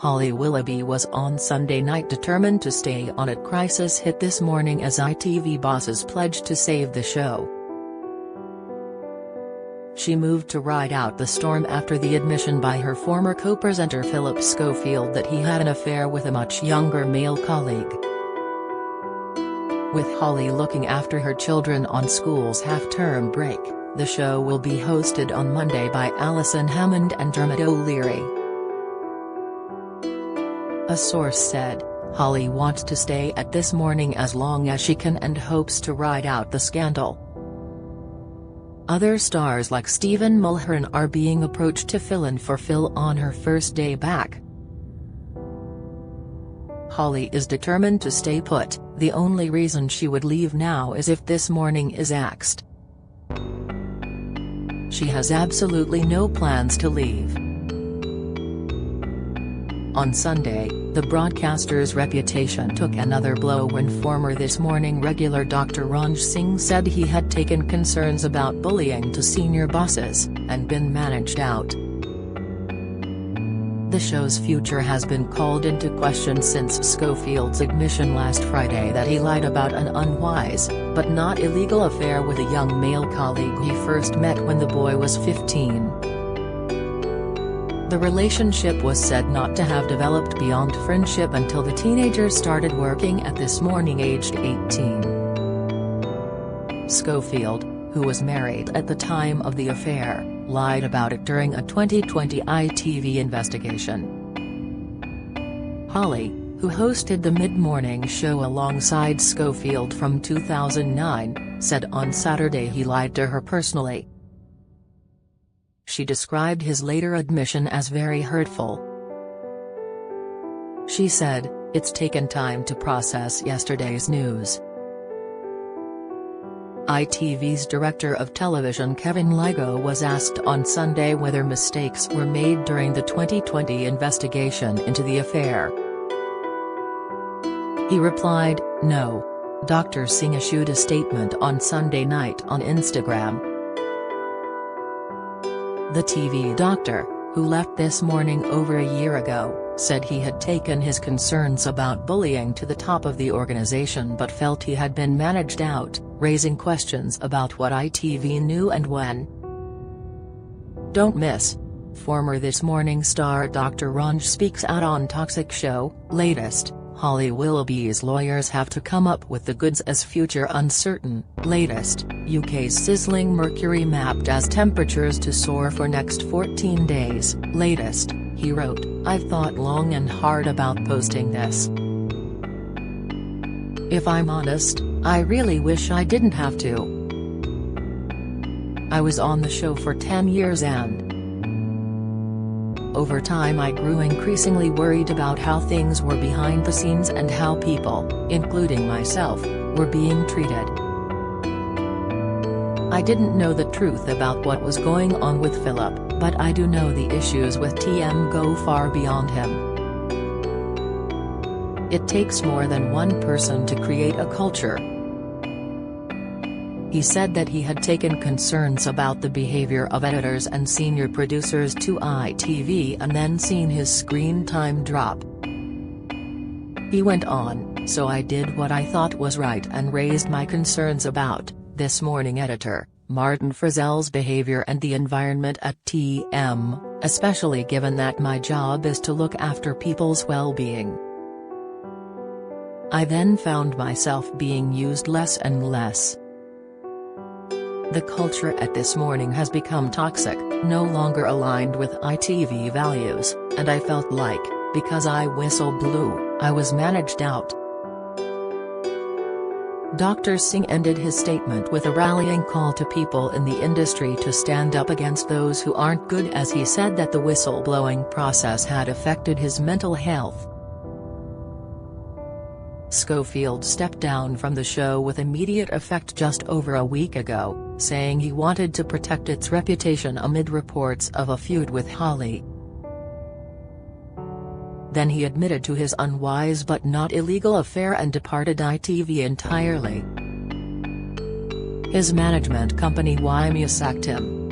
Holly Willoughby was on Sunday night determined to stay on it. Crisis hit this morning as ITV bosses pledged to save the show. She moved to ride out the storm after the admission by her former co-presenter Philip Schofield that he had an affair with a much younger male colleague. With Holly looking after her children on school's half-term break, the show will be hosted on Monday by Alison Hammond and Dermot O'Leary. A source said, "Holly wants to stay at This Morning as long as she can and hopes to ride out the scandal." Other stars like Stephen Mulhern are being approached to fill in for Phil on her first day back. Holly is determined to stay put. The only reason she would leave now is if This Morning is axed. She has absolutely no plans to leave. On Sunday, the broadcaster's reputation took another blow when former This Morning regular Dr. Ranj Singh said he had taken concerns about bullying to senior bosses, and been managed out. The show's future has been called into question since Schofield's admission last Friday that he lied about an unwise, but not illegal affair with a young male colleague he first met when the boy was 15. The relationship was said not to have developed beyond friendship until the teenager started working at This Morning aged 18. Schofield, who was married at the time of the affair, lied about it during a 2020 ITV investigation. Holly, who hosted the mid-morning show alongside Schofield from 2009, said on Saturday he lied to her personally. She described his later admission as very hurtful. She said, "It's taken time to process yesterday's news." ITV's director of television Kevin Lygo was asked on Sunday whether mistakes were made during the 2020 investigation into the affair. He replied, "No." Dr. Singh issued a statement on Sunday night on Instagram. The TV doctor, who left This Morning over a year ago, said he had taken his concerns about bullying to the top of the organization but felt he had been managed out, raising questions about what ITV knew and when. Don't miss. Former This Morning star Dr. Ranj speaks out on toxic show. Latest, Holly Willoughby's lawyers have to come up with the goods as future uncertain. Latest, UK's sizzling mercury mapped as temperatures to soar for next 14 days. Latest, he wrote, "I've thought long and hard about posting this. If I'm honest, I really wish I didn't have to. I was on the show for 10 years and over time I grew increasingly worried about how things were behind the scenes and how people, including myself, were being treated. I didn't know the truth about what was going on with Philip, but I do know the issues with TM go far beyond him. It takes more than one person to create a culture." He said that he had taken concerns about the behavior of editors and senior producers to ITV and then seen his screen time drop. He went on, "So I did what I thought was right and raised my concerns about This Morning editor Martin Frizzell's behavior and the environment at TM, especially given that my job is to look after people's well-being. I then found myself being used less and less. The culture at This Morning has become toxic, no longer aligned with ITV values, and I felt like, because I whistle blew, I was managed out." Dr. Singh ended his statement with a rallying call to people in the industry to stand up against those who aren't good, as he said that the whistleblowing process had affected his mental health. Schofield stepped down from the show with immediate effect just over a week ago, saying he wanted to protect its reputation amid reports of a feud with Holly. Then he admitted to his unwise but not illegal affair and departed ITV entirely. His management company Willoughby sacked him.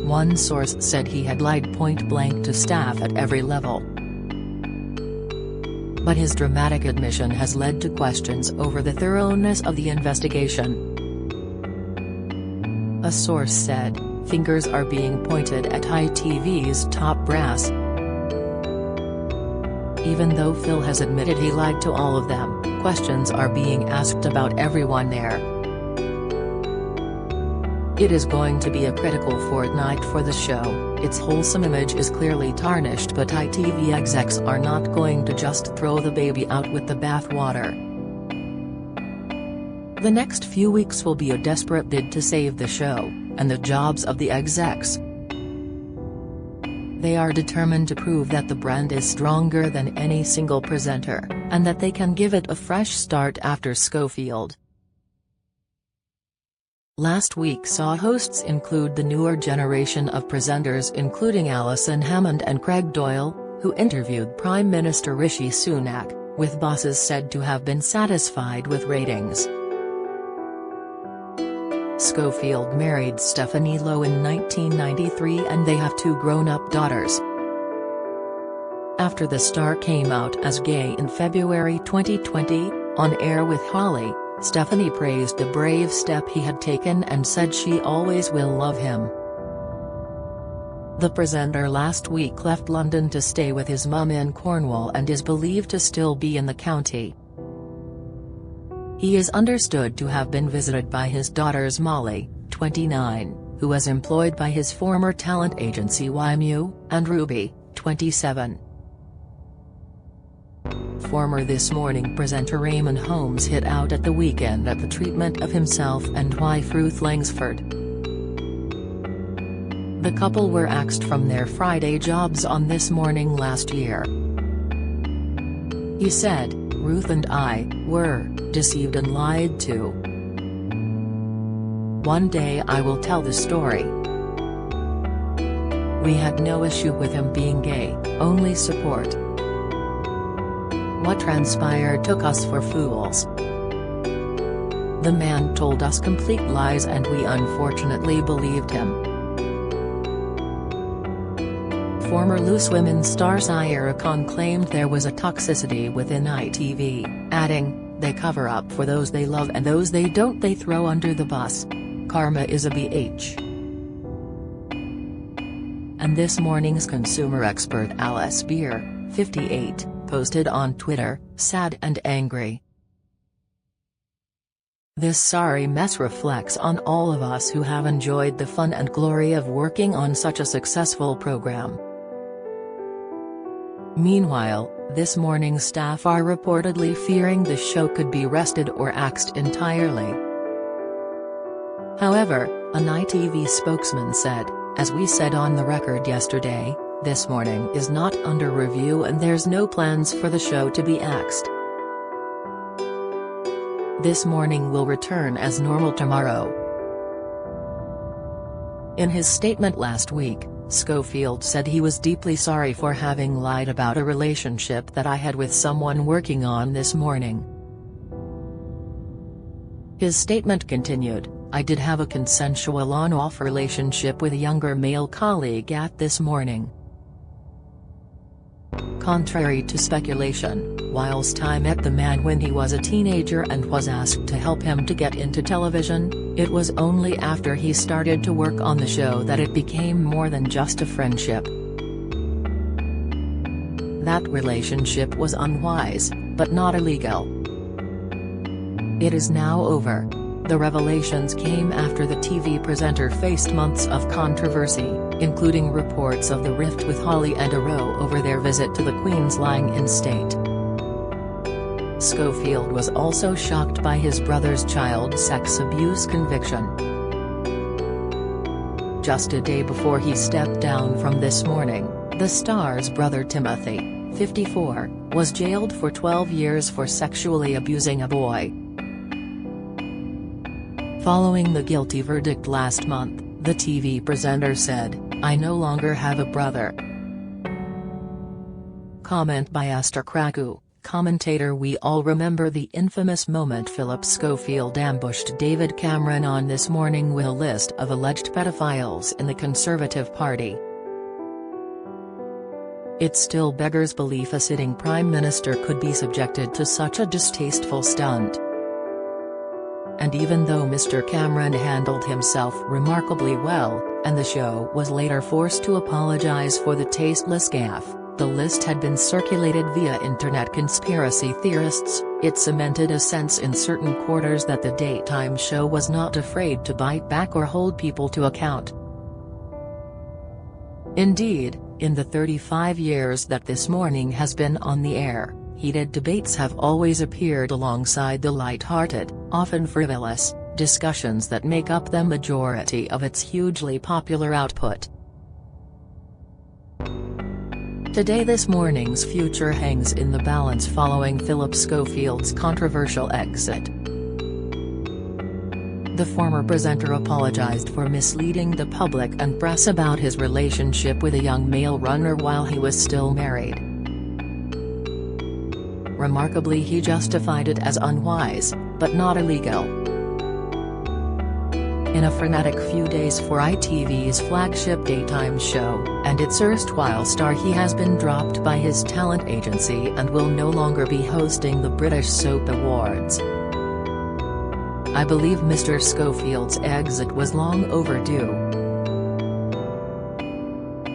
One source said he had lied point-blank to staff at every level. But his dramatic admission has led to questions over the thoroughness of the investigation. A source said, "Fingers are being pointed at ITV's top brass. Even though Phil has admitted he lied to all of them, questions are being asked about everyone there. It is going to be a critical fortnight for the show. Its wholesome image is clearly tarnished, but ITV execs are not going to just throw the baby out with the bathwater. The next few weeks will be a desperate bid to save the show, and the jobs of the execs. They are determined to prove that the brand is stronger than any single presenter, and that they can give it a fresh start after Schofield." Last week saw hosts include the newer generation of presenters, including Alison Hammond and Craig Doyle, who interviewed Prime Minister Rishi Sunak, with bosses said to have been satisfied with ratings. Schofield married Stephanie Lowe in 1993 and they have 2 grown-up daughters. After the star came out as gay in February 2020, on air with Holly, Stephanie praised the brave step he had taken and said she always will love him. The presenter last week left London to stay with his mum in Cornwall and is believed to still be in the county. He is understood to have been visited by his daughters Molly, 29, who was employed by his former talent agency YMU, and Ruby, 27. Former This Morning presenter Raymond Holmes hit out at the weekend at the treatment of himself and wife Ruth Langsford. The couple were axed from their Friday jobs on This Morning last year. He said, "Ruth and I were deceived and lied to. One day I will tell the story. We had no issue with him being gay, only support. What transpired took us for fools. The man told us complete lies and we unfortunately believed him." Former Loose Women star Saira Khan claimed there was a toxicity within ITV, adding, "They cover up for those they love and those they don't they throw under the bus. Karma is a bitch." And This Morning's consumer expert Alice Beer, 58, posted on Twitter, "Sad and angry. This sorry mess reflects on all of us who have enjoyed the fun and glory of working on such a successful program." Meanwhile, This Morning staff are reportedly fearing the show could be rested or axed entirely. However, an ITV spokesman said, "As we said on the record yesterday, This Morning is not under review and there's no plans for the show to be axed. This Morning will return as normal tomorrow." In his statement last week, Schofield said he was deeply sorry for having lied about a relationship that I had with someone working on This Morning. His statement continued, "I did have a consensual on-off relationship with a younger male colleague at This Morning. Contrary to speculation, whilst I met the man when he was a teenager and was asked to help him to get into television, it was only after he started to work on the show that it became more than just a friendship. That relationship was unwise, but not illegal. It is now over." The revelations came after the TV presenter faced months of controversy, including reports of the rift with Holly and Arrow over their visit to the Queen's lying-in state. Schofield was also shocked by his brother's child sex abuse conviction. Just a day before he stepped down from This Morning, the star's brother Timothy, 54, was jailed for 12 years for sexually abusing a boy. Following the guilty verdict last month, the TV presenter said, "I no longer have a brother." Comment by Esther Kraku, commentator. We all remember the infamous moment Philip Schofield ambushed David Cameron on This Morning with a list of alleged pedophiles in the Conservative Party. It still beggars belief a sitting Prime Minister could be subjected to such a distasteful stunt. And even though Mr. Cameron handled himself remarkably well, and the show was later forced to apologise for the tasteless gaffe, the list had been circulated via internet conspiracy theorists. It cemented a sense in certain quarters that the daytime show was not afraid to bite back or hold people to account. Indeed, in the 35 years that This Morning has been on the air, heated debates have always appeared alongside the light-hearted, often frivolous, discussions that make up the majority of its hugely popular output. Today This Morning's future hangs in the balance following Philip Schofield's controversial exit. The former presenter apologized for misleading the public and press about his relationship with a young male runner while he was still married. Remarkably, he justified it as unwise, but not illegal. In a frenetic few days for ITV's flagship daytime show, and its erstwhile star, he has been dropped by his talent agency and will no longer be hosting the British Soap Awards. I believe Mr. Schofield's exit was long overdue.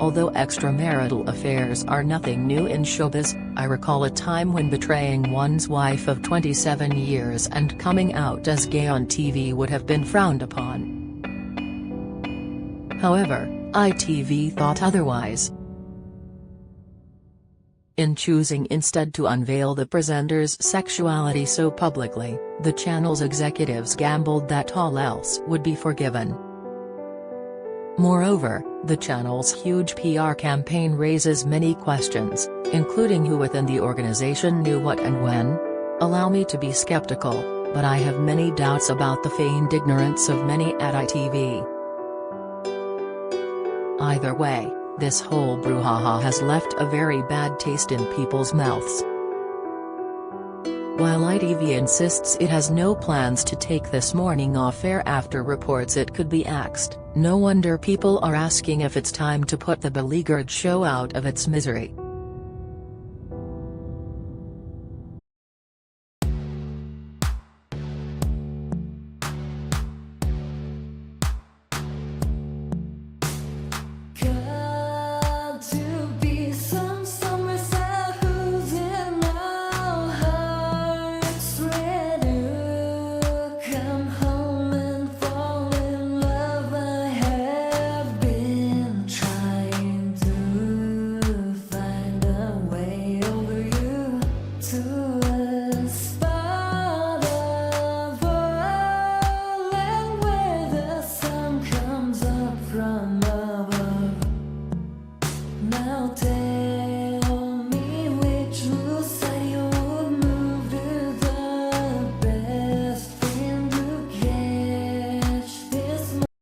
Although extramarital affairs are nothing new in showbiz, I recall a time when betraying one's wife of 27 years and coming out as gay on TV would have been frowned upon. However, ITV thought otherwise. In choosing instead to unveil the presenter's sexuality so publicly, the channel's executives gambled that all else would be forgiven. Moreover, the channel's huge PR campaign raises many questions, including who within the organization knew what and when. Allow me to be skeptical, but I have many doubts about the feigned ignorance of many at ITV. Either way, this whole brouhaha has left a very bad taste in people's mouths. While ITV insists it has no plans to take This Morning off air after reports it could be axed, no wonder people are asking if it's time to put the beleaguered show out of its misery.